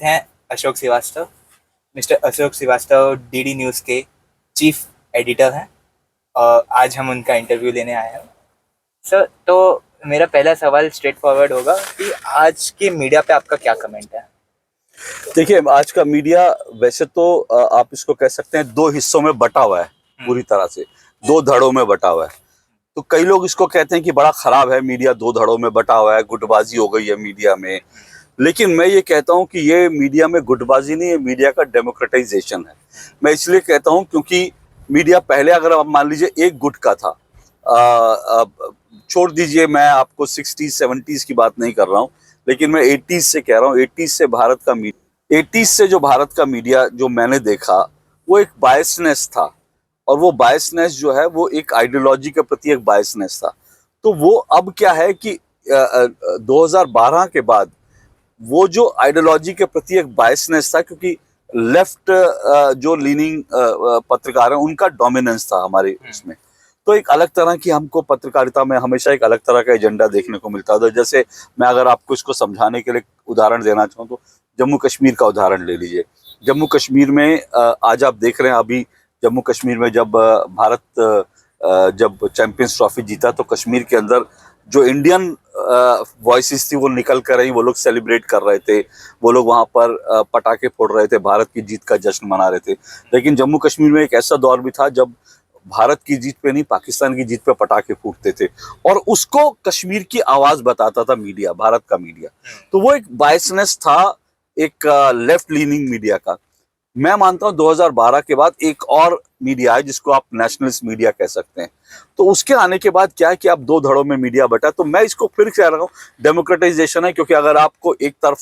हैं Ashok Srivastava. Mister Ashok Srivastava DD news के chief editor हैं और आज हम उनका इंटरव्यू लेने आए हैं। सर, तो मेरा पहला सवाल स्ट्रेट फॉरवर्ड होगा कि आज के मीडिया पे आपका क्या कमेंट है? देखिए, आज का मीडिया वैसे तो आप इसको कह सकते हैं दो हिस्सों में बटा हुआ है, पूरी तरह से दो धड़ों में बटा हुआ है। तो कई लोग इसको कहते हैं कि बड़ा खराब है मीडिया, दो धड़ों में बटा हुआ है, गुटबाजी हो गई है मीडिया में। लेकिन मैं ये कहता हूँ कि ये मीडिया में गुटबाजी नहीं है, मीडिया का डेमोक्रेटाइजेशन है। मैं इसलिए कहता हूँ क्योंकि मीडिया पहले, अगर आप मान लीजिए, एक गुट का था। छोड़ दीजिए, मैं आपको 60s 70s की बात नहीं कर रहा हूँ, लेकिन मैं 80s से कह रहा हूँ। 80s से भारत का मीडिया, 80s से जो भारत का मीडिया जो मैंने देखा, वो एक बायसनेस था। और वो बायसनेस जो है वो एक आइडियोलॉजी के प्रति एक बायसनेस था। तो वो अब क्या है कि 2012 के बाद वो जो आइडियोलॉजी के प्रति एक बायसनेस था, क्योंकि लेफ्ट जो लीनिंग पत्रकार हैं उनका डोमिनेंस था हमारे उसमें। तो एक अलग तरह की, हमको पत्रकारिता में हमेशा एक अलग तरह का एजेंडा देखने को मिलता था। जैसे मैं अगर आपको इसको समझाने के लिए उदाहरण देना चाहूँ तो जम्मू कश्मीर का उदाहरण ले लीजिए। जम्मू कश्मीर में आज आप देख रहे हैं, अभी जम्मू कश्मीर में जब भारत जब चैंपियंस ट्रॉफी जीता, तो कश्मीर के अंदर जो इंडियन वॉइसेस थी वो निकल कर आई, वो लोग सेलिब्रेट कर रहे थे, वो लोग वहाँ पर पटाखे फोड़ रहे थे, भारत की जीत का जश्न मना रहे थे। लेकिन जम्मू कश्मीर में एक ऐसा दौर भी था जब भारत की जीत पे नहीं, पाकिस्तान की जीत पे पटाखे फूटते थे, और उसको कश्मीर की आवाज बताता था मीडिया, भारत का मीडिया। तो वो एक बायसनेस था, एक लेफ्ट लीनिंग मीडिया का। मैं मानता हूं 2012 के बाद एक और मीडिया है जिसको आप नेशनलिस्ट मीडिया कह सकते हैं। तो उसके आने के बाद क्या है कि आप दो धड़ों में मीडिया बटा। तो मैं इसको फिर कह रहा हूँ डेमोक्रेटाइजेशन है, क्योंकि अगर आपको एक तरफ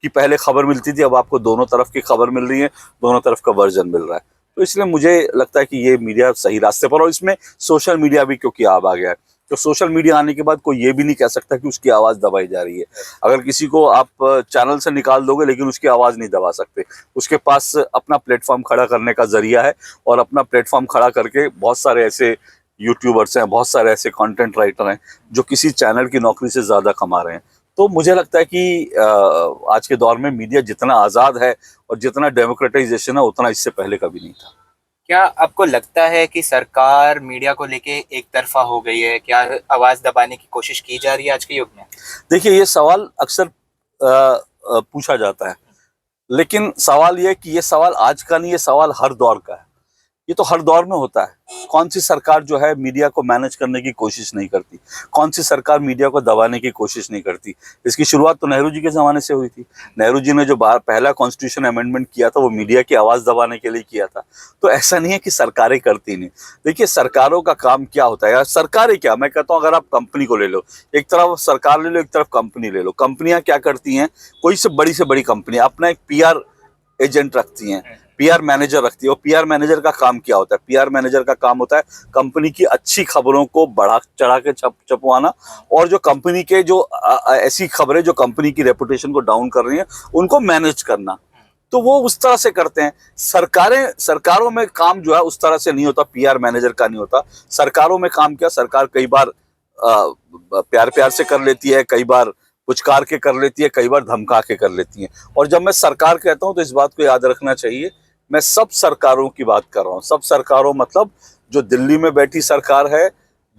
की पहले खबर मिलती थी, अब आपको दोनों तरफ की खबर मिल रही है, दोनों तरफ का वर्जन मिल रहा है। तो इसलिए मुझे लगता है कि ये मीडिया सही रास्ते पर, और इसमें सोशल मीडिया भी क्योंकि अब आ गया है, तो सोशल मीडिया आने के बाद कोई ये भी नहीं कह सकता कि उसकी आवाज दबाई जा रही है। अगर किसी को आप चैनल से निकाल दोगे लेकिन उसकी आवाज नहीं दबा सकते। उसके पास अपना प्लेटफॉर्म खड़ा करने का जरिया है, और अपना प्लेटफॉर्म खड़ा करके बहुत सारे ऐसे यूट्यूबर्स हैं, बहुत सारे ऐसे कंटेंट राइटर हैं जो किसी चैनल की नौकरी से ज्यादा कमा रहे हैं। तो मुझे लगता है कि आज के दौर में मीडिया जितना आजाद है और जितना डेमोक्रेटाइजेशन है, उतना इससे पहले कभी नहीं था। क्या आपको लगता है कि सरकार मीडिया को लेके एक तरफा हो गई है? क्या आवाज दबाने की कोशिश की जा रही है आज के युग में? देखिए, ये सवाल अक्सर पूछा जाता है, लेकिन सवाल ये है कि ये सवाल आज का नहीं, ये सवाल हर दौर का है। ये तो हर दौर में होता है। कौन सी सरकार जो है मीडिया को मैनेज करने की कोशिश नहीं करती? कौन सी सरकार मीडिया को दबाने की कोशिश नहीं करती? इसकी शुरुआत तो नेहरू जी के ज़माने से हुई थी। नेहरू जी ने जो पहला कॉन्स्टिट्यूशन अमेंडमेंट किया था, वो मीडिया की आवाज़ दबाने के लिए किया था। तो ऐसा नहीं है कि सरकारें करती नहीं। देखिए, सरकारों का काम क्या होता है, या सरकारें क्या, मैं कहता हूँ अगर आप कंपनी को ले लो, एक तरफ सरकार ले लो, एक तरफ कंपनी ले लो। कंपनियां क्या करती हैं? कोई से बड़ी कंपनी अपना एक पीआर एजेंट रखती हैं, पीआर मैनेजर रखती है। और पीआर मैनेजर का काम क्या होता है? पीआर मैनेजर का काम होता है कंपनी की अच्छी खबरों को बढ़ा चढ़ा के छपवाना, और जो कंपनी के जो ऐसी खबरें जो कंपनी की रेपुटेशन को डाउन कर रही हैं, उनको मैनेज करना। तो वो उस तरह से करते हैं। सरकारों में काम जो है उस तरह से नहीं होता, पीआर मैनेजर का नहीं होता। सरकारों में काम क्या, सरकार कई बार प्यार प्यार से कर लेती है, कई बार पुचकार के कर लेती है, कई बार धमका के कर लेती है। और जब मैं सरकार कहता हूं तो इस बात को याद रखना चाहिए, मैं सब सरकारों की बात कर रहा हूं। सब सरकारों मतलब जो दिल्ली में बैठी सरकार है,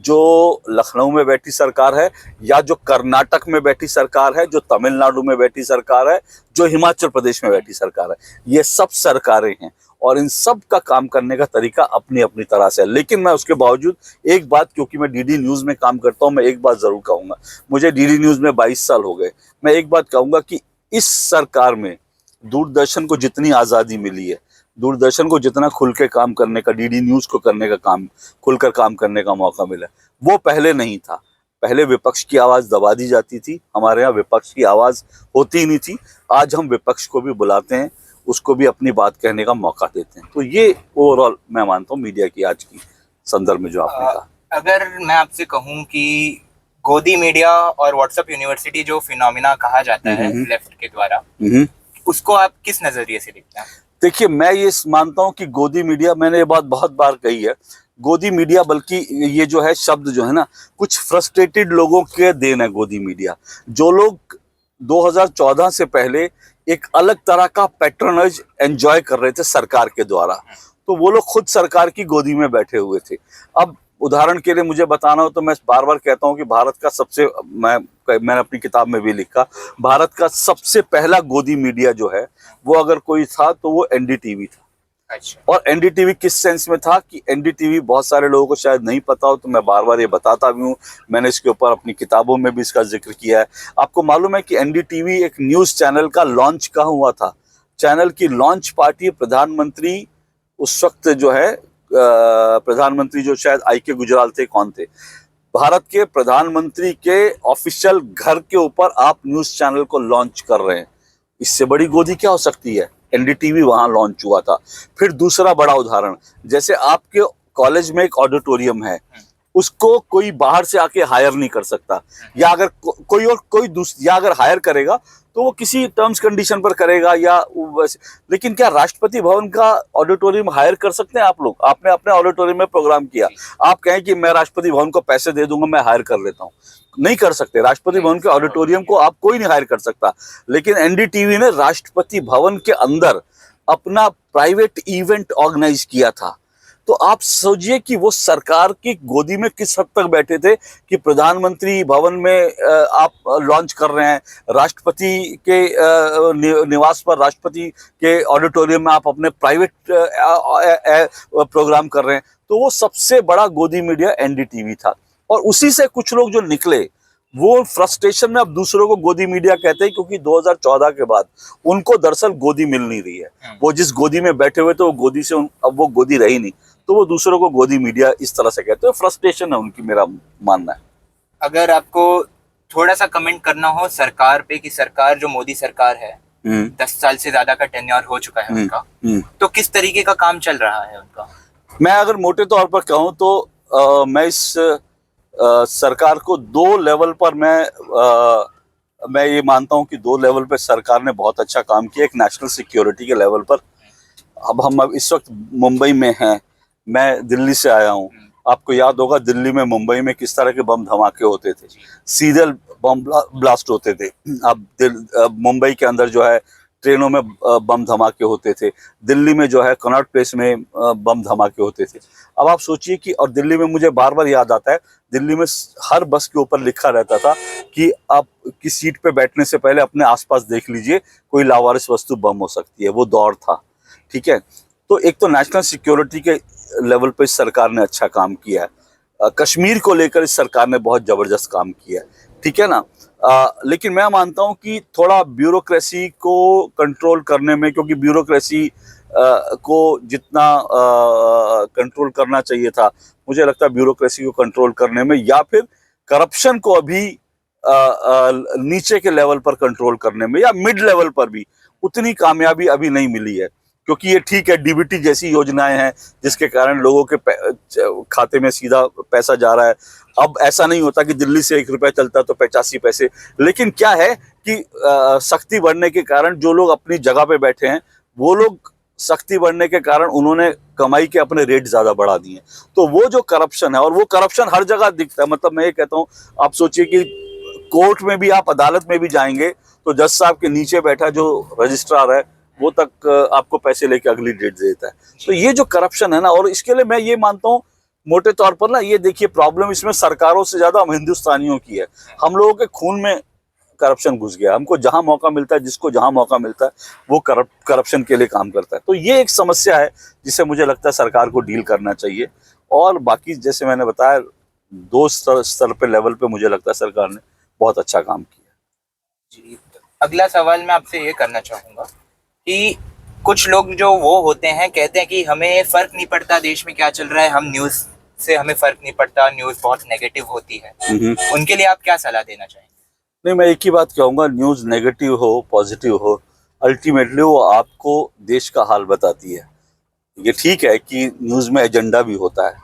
जो लखनऊ में बैठी सरकार है, या जो कर्नाटक में बैठी सरकार है, जो तमिलनाडु में बैठी सरकार है, जो हिमाचल प्रदेश में बैठी सरकार है, ये सब सरकारें हैं। और इन सब का काम करने का तरीका अपनी अपनी तरह से है। लेकिन मैं उसके बावजूद एक बात, क्योंकि मैं डीडी न्यूज़ में काम करता हूं, मैं एक बात जरूर कहूंगा। मुझे डीडी न्यूज़ में 22 साल हो गए। मैं एक बात कहूंगा कि इस सरकार में दूरदर्शन को जितनी आज़ादी मिली है, दूरदर्शन को जितना खुल के काम करने का, डीडी न्यूज़ को करने का काम, खुलकर काम करने का मौका मिला, वो पहले नहीं था। पहले विपक्ष की आवाज़ दबा दी जाती थी, हमारे यहाँ विपक्ष की आवाज़ होती ही नहीं थी। आज हम विपक्ष को भी बुलाते हैं, उसको भी अपनी बात कहने का मौका देते हैं। तो ये ओवरऑल मैं मानता हूँ मीडिया की आज की संदर्भ में जो आपने कहा। अगर मैं आपसे कहूं कि गोदी मीडिया और व्हाट्सएप यूनिवर्सिटी जो फिनोमिना कहा जाता है लेफ्ट के द्वारा, उसको आप किस नजरिए से देखते हैं? देखिए, मैं ये मानता हूँ कि गोदी मीडिया, मैंने ये बात बहुत बार कही है, गोदी मीडिया, बल्कि ये जो है शब्द जो है ना, कुछ फ्रस्ट्रेटेड लोगों के देन है गोदी मीडिया। जो लोग 2014 से पहले एक अलग तरह का पैट्रनेज एंजॉय कर रहे थे सरकार के द्वारा। तो वो लोग खुद सरकार की गोदी में बैठे हुए थे। अब उदाहरण के लिए मुझे बताना हो तो मैं बार बार कहता हूँ कि भारत का सबसे, मैंने अपनी किताब में भी लिखा, भारत का सबसे पहला गोदी मीडिया जो है वो अगर कोई था तो वो एनडीटीवी था। अच्छा। और एनडीटीवी किस सेंस में था कि एनडीटीवी, बहुत सारे लोगों को शायद नहीं पता हो तो मैं बार बार ये बताता भी हूँ, मैंने इसके ऊपर अपनी किताबों में भी इसका जिक्र किया है। आपको मालूम है कि एनडीटीवी एक न्यूज चैनल का लॉन्च कहाँ हुआ था? चैनल की लॉन्च पार्टी प्रधानमंत्री उस वक्त जो है, प्रधानमंत्री जो शायद आई के गुजराल थे, कौन थे, भारत के प्रधानमंत्री के ऑफिशियल घर के ऊपर आप न्यूज चैनल को लॉन्च कर रहे हैं। इससे बड़ी गोदी क्या हो सकती है? एनडीटीवी वहां लॉन्च हुआ था। फिर दूसरा बड़ा उदाहरण, जैसे आपके कॉलेज में एक ऑडिटोरियम है, उसको कोई बाहर से आके हायर नहीं कर सकता, या अगर या अगर हायर करेगा तो वो किसी टर्म्स कंडीशन पर करेगा या वैसे। लेकिन क्या राष्ट्रपति भवन का ऑडिटोरियम हायर कर सकते हैं आप लोग? आपने अपने ऑडिटोरियम में प्रोग्राम किया, आप कहें कि मैं राष्ट्रपति भवन को पैसे दे दूंगा, मैं हायर कर लेता हूँ, नहीं कर सकते। राष्ट्रपति भवन के ऑडिटोरियम को आप कोई नहीं हायर कर सकता। लेकिन एनडीटीवी ने राष्ट्रपति भवन के अंदर अपना प्राइवेट इवेंट ऑर्गेनाइज किया था। तो आप सोचिए कि वो सरकार की गोदी में किस हद तक बैठे थे कि प्रधानमंत्री भवन में आप लॉन्च कर रहे हैं, राष्ट्रपति के निवास पर, राष्ट्रपति के ऑडिटोरियम में आप अपने प्राइवेट प्रोग्राम कर रहे हैं। तो वो सबसे बड़ा गोदी मीडिया एनडीटीवी था। और उसी से कुछ लोग जो निकले वो फ्रस्ट्रेशन में अब दूसरों को गोदी मीडिया कहते हैं, क्योंकि 2014 के बाद उनको दरअसल गोदी मिल नहीं रही है। वो जिस गोदी में बैठे हुए थे वो गोदी से अब वो गोदी रही नहीं, तो वो दूसरों को गोदी मीडिया इस तरह से कहते हैं। फ्रस्ट्रेशन है उनकी, मेरा मानना है। अगर आपको थोड़ा सा कमेंट करना हो सरकार पे, कि सरकार जो मोदी सरकार है 10 साल से ज्यादा का टेन्योर हो चुका है उनका, तो किस तरीके का काम चल रहा है उनका? मैं अगर मोटे तौर पर कहूँ तो मैं इस सरकार को दो लेवल पर मैं ये मानता हूँ कि दो लेवल पे सरकार ने बहुत अच्छा काम किया। एक नेशनल सिक्योरिटी के लेवल पर, अब इस वक्त मुंबई में हैं, मैं दिल्ली से आया हूँ। आपको याद होगा दिल्ली में, मुंबई में किस तरह के बम धमाके होते थे, सीरियल बम ब्लास्ट होते थे। अब मुंबई के अंदर जो है ट्रेनों में बम धमाके होते थे, दिल्ली में जो है कनॉट प्लेस में बम धमाके होते थे। अब आप सोचिए कि, और दिल्ली में मुझे बार बार याद आता है, दिल्ली में हर बस के ऊपर लिखा रहता था कि आप की सीट पे बैठने से पहले अपने आसपास देख लीजिए, कोई लावारिस वस्तु बम हो सकती है। वो दौर था, ठीक है। तो एक तो नेशनल सिक्योरिटी के लेवल पे इस सरकार ने अच्छा काम किया है। कश्मीर को लेकर इस सरकार ने बहुत जबरदस्त काम किया है, ठीक है ना। लेकिन मैं मानता हूं कि थोड़ा ब्यूरोक्रेसी को कंट्रोल करने में, क्योंकि ब्यूरोक्रेसी को जितना कंट्रोल करना चाहिए था, मुझे लगता है ब्यूरोक्रेसी को कंट्रोल करने में, या फिर करप्शन को अभी नीचे के लेवल पर कंट्रोल करने में, या मिड लेवल पर भी उतनी कामयाबी अभी नहीं मिली है। क्योंकि ये ठीक है, डीबीटी जैसी योजनाएं हैं जिसके कारण लोगों के खाते में सीधा पैसा जा रहा है। अब ऐसा नहीं होता कि दिल्ली से 1 रुपया चलता तो 85 पैसे। लेकिन क्या है कि सख्ती बढ़ने के कारण जो लोग अपनी जगह पे बैठे हैं, वो लोग सख्ती बढ़ने के कारण उन्होंने कमाई के अपने रेट ज्यादा बढ़ा दिए। तो वो जो करप्शन है, और वो करप्शन हर जगह दिखता है। मतलब मैं ये कहता हूँ, आप सोचिए कि कोर्ट में भी, आप अदालत में भी जाएंगे तो जज साहब के नीचे बैठा जो रजिस्ट्रार है वो तक आपको पैसे लेके अगली डेट देता है। तो ये जो करप्शन है ना, और इसके लिए मैं ये मानता हूँ मोटे तौर पर ना, ये देखिए प्रॉब्लम इसमें सरकारों से ज्यादा हम हिंदुस्तानियों की है। हम लोगों के खून में करप्शन घुस गया। हमको जहां मौका मिलता है, जिसको जहां मौका मिलता है, वो करप्शन के लिए काम करता है। तो ये एक समस्या है जिसे मुझे लगता है सरकार को डील करना चाहिए। और बाकी जैसे मैंने बताया, दो स्तर पे, लेवल पे मुझे लगता है सरकार ने बहुत अच्छा काम किया। जी, अगला सवाल मैं आपसे ये करना चाहूंगा कि कुछ लोग जो वो होते हैं, कहते हैं कि हमें फर्क नहीं पड़ता देश में क्या चल रहा है, हम न्यूज से हमें फर्क नहीं पड़ता, न्यूज बहुत नेगेटिव होती है। उनके लिए आप क्या सलाह देना चाहेंगे? नहीं, मैं एक ही बात कहूँगा, न्यूज़ नेगेटिव हो पॉजिटिव हो, अल्टीमेटली वो आपको देश का हाल बताती है। ये ठीक है कि न्यूज़ में एजेंडा भी होता है,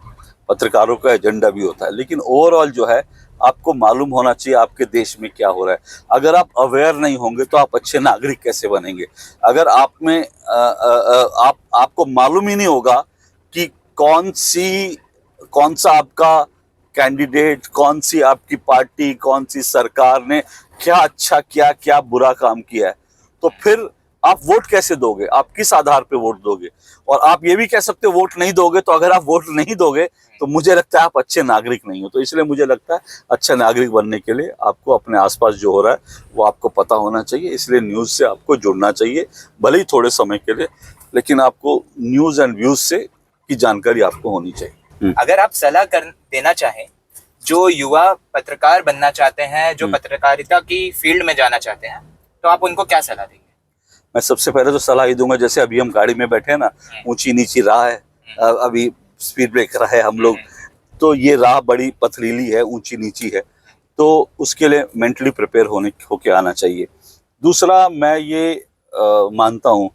पत्रकारों का एजेंडा भी होता है, लेकिन ओवरऑल जो है आपको मालूम होना चाहिए आपके देश में क्या हो रहा है। अगर आप अवेयर नहीं होंगे तो आप अच्छे नागरिक कैसे बनेंगे? अगर आप में आपको मालूम ही नहीं होगा कि कौन सा आपका कैंडिडेट, कौन सी आपकी पार्टी, कौन सी सरकार ने क्या अच्छा किया, क्या बुरा काम किया है, तो फिर आप वोट कैसे दोगे, आप किस आधार पे वोट दोगे? और आप ये भी कह सकते हो वोट नहीं दोगे, तो अगर आप वोट नहीं दोगे तो मुझे लगता है आप अच्छे नागरिक नहीं हो। तो इसलिए मुझे लगता है अच्छे नागरिक बनने के लिए आपको अपने आसपास जो हो रहा है वो आपको पता होना चाहिए। इसलिए न्यूज़ से आपको जुड़ना चाहिए, भले ही थोड़े समय के लिए, लेकिन आपको न्यूज़ एंड व्यूज़ से की जानकारी आपको होनी चाहिए। अगर आप सलाह कर देना चाहें जो युवा पत्रकार बनना चाहते हैं, जो पत्रकारिता की फील्ड में जाना चाहते हैं, तो आप उनको क्या सलाह देंगे? मैं सबसे पहले तो सलाह ये दूंगा, जैसे अभी हम गाड़ी में बैठे हैं ना, ऊंची नीची राह है, अभी स्पीड ब्रेकर है हम लोग, तो ये राह बड़ी पथरीली है, ऊंची नीची है, तो उसके लिए मेंटली प्रिपेयर होके आना चाहिए। दूसरा, मैं ये मानता हूँ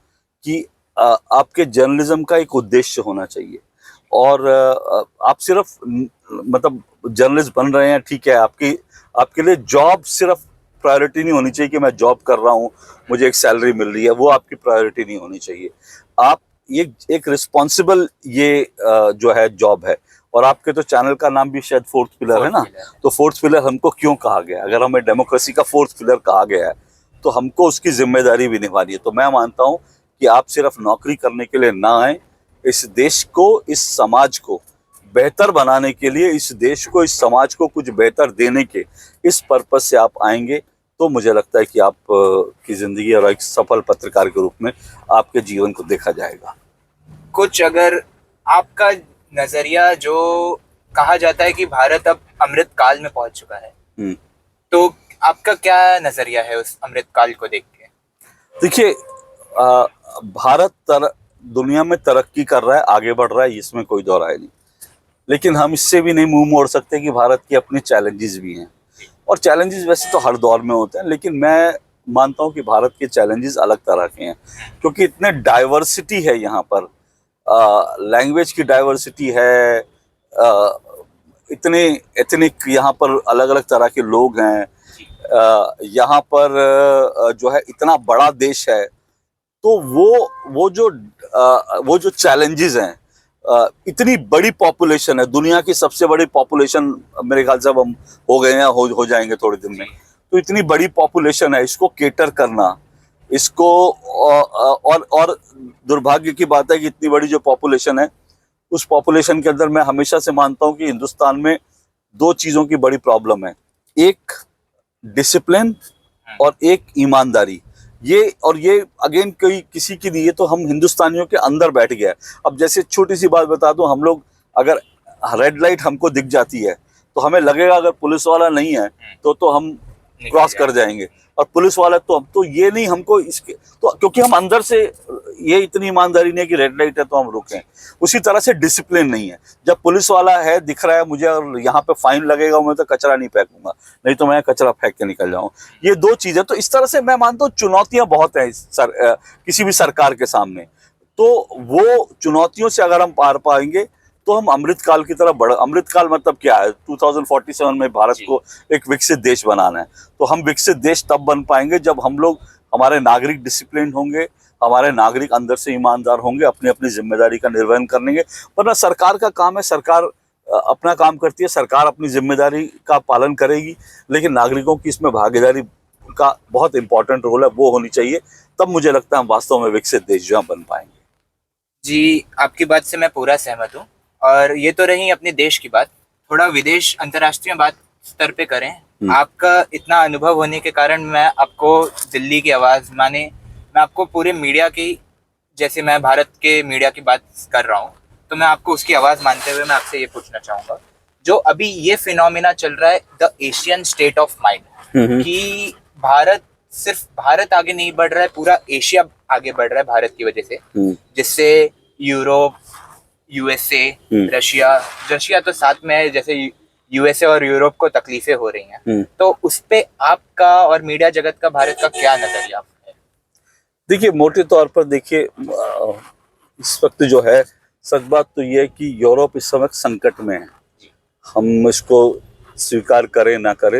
कि आपके जर्नलिज्म का एक उद्देश्य होना चाहिए, और आप सिर्फ मतलब जर्नलिस्ट बन रहे हैं, ठीक है, आपके लिए जॉब सिर्फ प्रायोरिटी नहीं होनी चाहिए कि मैं जॉब कर रहा हूँ, मुझे एक सैलरी मिल रही है, वो आपकी प्रायोरिटी नहीं होनी चाहिए। आप ये एक रिस्पॉन्सिबल ये जो है जॉब है, और आपके तो चैनल का नाम भी शायद फोर्थ पिलर है ना, तो फोर्थ पिलर हमको क्यों कहा गया? अगर हमें डेमोक्रेसी का फोर्थ पिलर कहा गया है तो हमको उसकी जिम्मेदारी भी निभानी है। तो मैं मानता हूँ कि आप सिर्फ नौकरी करने के लिए ना आए, इस देश को, इस समाज को बेहतर बनाने के लिए, इस देश को, इस समाज को कुछ बेहतर देने के इस पर्पज से आप आएंगे, तो मुझे लगता है कि आप की जिंदगी और एक सफल पत्रकार के रूप में आपके जीवन को देखा जाएगा। कुछ अगर आपका नजरिया, जो कहा जाता है कि भारत अब अमृत काल में पहुंच चुका है, तो आपका क्या नजरिया है उस अमृत काल को देख के? देखिए, भारत दुनिया में तरक्की कर रहा है, आगे बढ़ रहा है, इसमें कोई दो राय नहीं, लेकिन हम इससे भी नहीं मुंह मोड़ सकते कि भारत की अपने चैलेंजेस भी हैं, और चैलेंजेस वैसे तो हर दौर में होते हैं, लेकिन मैं मानता हूं कि भारत के चैलेंजेस अलग तरह के हैं, क्योंकि इतने डाइवर्सिटी है यहाँ पर, लैंग्वेज की डाइवर्सिटी है, इतने एथनिक यहाँ पर अलग अलग तरह के लोग हैं, यहाँ पर जो है इतना बड़ा देश है, तो वो जो चैलेंजेस हैं, इतनी बड़ी पॉपुलेशन है, दुनिया की सबसे बड़ी पॉपुलेशन मेरे ख्याल से अब हम हो गए हैं, हो जाएंगे थोड़े दिन में, तो इतनी बड़ी पॉपुलेशन है, इसको केटर करना, इसको और दुर्भाग्य की बात है कि इतनी बड़ी जो पॉपुलेशन है, उस पॉपुलेशन के अंदर मैं हमेशा से मानता हूं कि हिंदुस्तान में दो चीजों की बड़ी प्रॉब्लम है, एक डिसिप्लिन और एक ईमानदारी। ये अगेन कोई किसी की नहीं है, तो हम हिंदुस्तानियों के अंदर बैठ गया है। अब जैसे छोटी सी बात बता दूं, हम लोग अगर रेड लाइट हमको दिख जाती है तो हमें लगेगा अगर पुलिस वाला नहीं है तो हम क्रॉस कर जाएंगे, और पुलिस वाला तो ये नहीं, हमको इसके तो क्योंकि हम अंदर से ये इतनी ईमानदारी नहीं है कि रेड लाइट है तो हम रुकें। उसी तरह से डिसिप्लिन नहीं है, जब पुलिस वाला है दिख रहा है मुझे और यहाँ पे फाइन लगेगा, मैं तो कचरा नहीं फेंकूंगा, नहीं तो मैं कचरा फेंक के निकल जाऊँ। ये दो चीजें, तो इस तरह से मैं मानता हूँ चुनौतियां बहुत हैं किसी भी सरकार के सामने, तो वो चुनौतियों से अगर हम पार पाएंगे तो हम अमृतकाल की तरफ बढ़। अमृतकाल मतलब क्या है? 2047 में भारत को एक विकसित देश बनाना है, तो हम विकसित देश तब बन पाएंगे जब हम लोग, हमारे नागरिक डिसिप्लिन होंगे, हमारे नागरिक अंदर से ईमानदार होंगे, अपनी अपनी जिम्मेदारी का निर्वहन करेंगे। वरना सरकार का काम है, सरकार अपना काम करती है, सरकार अपनी जिम्मेदारी का पालन करेगी, लेकिन नागरिकों की इसमें भागीदारी का बहुत इंपॉर्टेंट रोल है, वो होनी चाहिए, तब मुझे लगता है हम वास्तव में विकसित देश जो बन पाएंगे। जी, आपकी बात से मैं पूरा सहमत हूँ। और ये तो रही अपने देश की बात, थोड़ा विदेश अंतर्राष्ट्रीय बात स्तर पे करें। आपका इतना अनुभव होने के कारण मैं आपको दिल्ली की आवाज़, माने मैं आपको पूरे मीडिया की, जैसे मैं भारत के मीडिया की बात कर रहा हूँ, तो मैं आपको उसकी आवाज़ मानते हुए मैं आपसे ये पूछना चाहूँगा, जो अभी ये फिनोमिना चल रहा है the Asian state of mind, कि भारत आगे नहीं बढ़ रहा है, पूरा एशिया आगे बढ़ रहा है भारत की वजह से, जिससे यूरोप, यूएसए, रशिया तो साथ में है, जैसे यूएसए और यूरोप को तकलीफें हो रही हैं, तो उस पे आपका और मीडिया जगत का, भारत का क्या नजरिया है? देखिए, मोटे तौर पर देखिए, इस वक्त जो है सच बात तो ये है कि यूरोप इस समय संकट में है, हम इसको स्वीकार करें ना करें,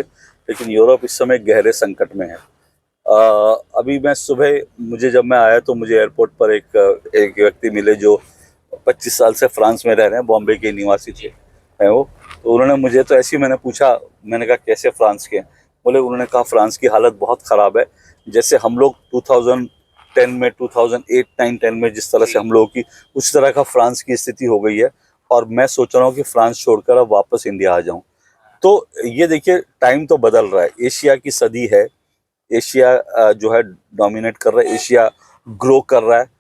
लेकिन यूरोप इस समय गहरे संकट में है। अभी मैं सुबह, जब मैं आया तो मुझे एयरपोर्ट पर एक व्यक्ति मिले जो 25 साल से फ्रांस में रह रहे हैं, बॉम्बे के निवासी थे हैं वो, तो उन्होंने मुझे, तो ऐसे ही मैंने पूछा, मैंने कहा कैसे फ्रांस के? बोले, उन्होंने कहा फ्रांस की हालत बहुत ख़राब है, जैसे हम लोग 2010 में 2008-9-10 में जिस तरह से हम लोगों की उस तरह का फ्रांस की स्थिति हो गई है, और मैं सोच रहा हूँ कि फ्रांस छोड़कर अब वापस इंडिया आ जाऊं। तो ये देखिए टाइम तो बदल रहा है, एशिया की सदी है, एशिया जो है डोमिनेट कर रहा है, एशिया ग्रो कर रहा है।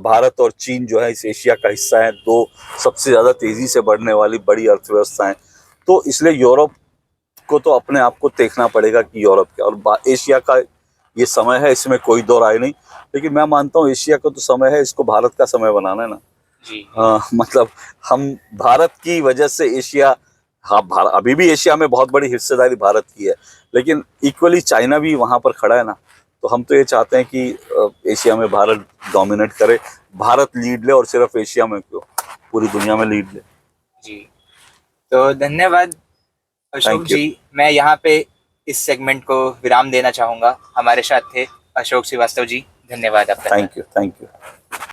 भारत और चीन जो है इस एशिया का हिस्सा है, दो सबसे ज्यादा तेजी से बढ़ने वाली बड़ी अर्थव्यवस्थाएं। तो इसलिए यूरोप को तो अपने आप को देखना पड़ेगा कि यूरोप क्या और एशिया का ये समय है, इसमें कोई दो राय नहीं। लेकिन मैं मानता हूँ एशिया का तो समय है, इसको भारत का समय बनाना है ना। जी मतलब हम भारत की वजह से एशिया, हाँ अभी भी एशिया में बहुत बड़ी हिस्सेदारी भारत की है, लेकिन इक्वली चाइना भी वहां पर खड़ा है ना। तो हम तो ये चाहते हैं कि एशिया में भारत डोमिनेट करे, भारत लीड ले, और सिर्फ एशिया में क्यों, पूरी दुनिया में लीड ले। जी, तो धन्यवाद अशोक थैंक यू। जी। मैं यहाँ पे इस सेगमेंट को विराम देना चाहूँगा। हमारे साथ थे अशोक श्रीवास्तव जी, धन्यवाद आपका। Thank you.